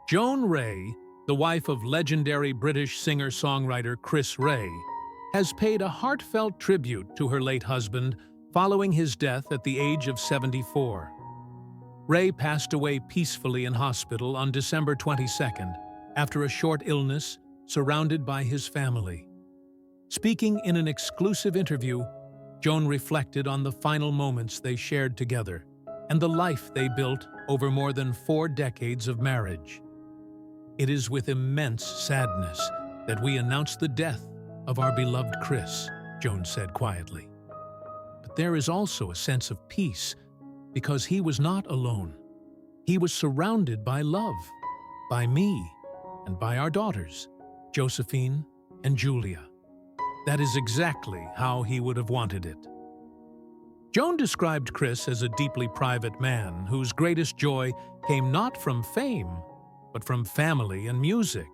Joan Ray, the wife of legendary British singer-songwriter Chris Ray, has paid a heartfelt tribute to her late husband following his death at the age of 74. Ray passed away peacefully in hospital on December 22nd after a short illness, surrounded by his family. Speaking in an exclusive interview, Joan reflected on the final moments they shared together and the life they built over more than 4 decades of marriage. "It is with immense sadness that we announce the death of our beloved Chris," Joan said quietly. "But there is also a sense of peace because he was not alone. He was surrounded by love, by me, and by our daughters, Josephine and Julia. That is exactly how he would have wanted it." Joan described Chris as a deeply private man whose greatest joy came not from fame, but from family and music.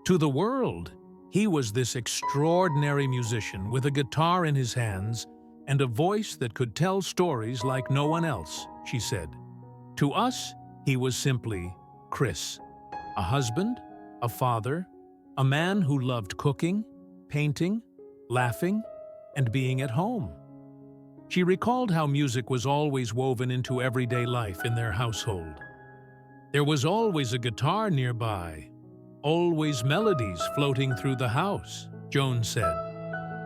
To the world, he was this extraordinary musician with a guitar in his hands and a voice that could tell stories like no one else, she said. To us, he was simply Chris, a husband, a father, a man who loved cooking, painting, laughing, and being at home. She recalled how music was always woven into everyday life in their household. There was always a guitar nearby, always melodies floating through the house, Joan said.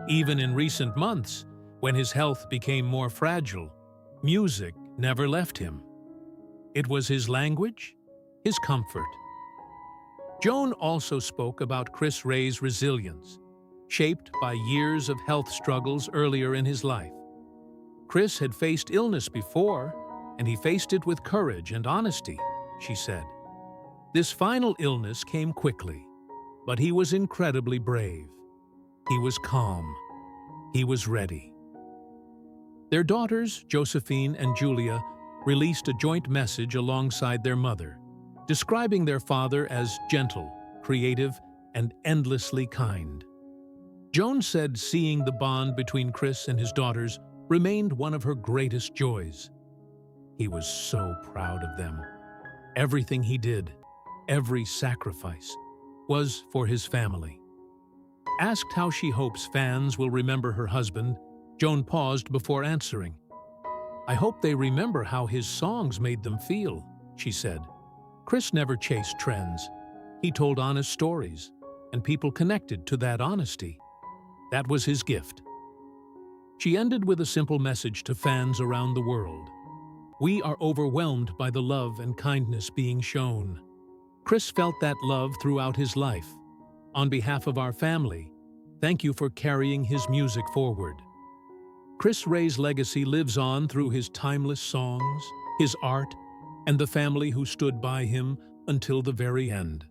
Even in recent months, when his health became more fragile, music never left him. It was his language, his comfort. Joan also spoke about Chris Ray's resilience, shaped by years of health struggles earlier in his life. Chris had faced illness before, and he faced it with courage and honesty, she said. This final illness came quickly, but he was incredibly brave. He was calm. He was ready. Their daughters, Josephine and Julia, released a joint message alongside their mother, describing their father as gentle, creative, and endlessly kind. Joan said seeing the bond between Chris and his daughters remained one of her greatest joys. He was so proud of them. Everything he did, every sacrifice, was for his family. Asked how she hopes fans will remember her husband, Joan paused before answering. "I hope they remember how his songs made them feel," she said. Chris never chased trends. He told honest stories, and people connected to that honesty. That was his gift. She ended with a simple message to fans around the world. "We are overwhelmed by the love and kindness being shown." Chris felt that love throughout his life. On behalf of our family, thank you for carrying his music forward. Chris Ray's legacy lives on through his timeless songs, his art, and the family who stood by him until the very end.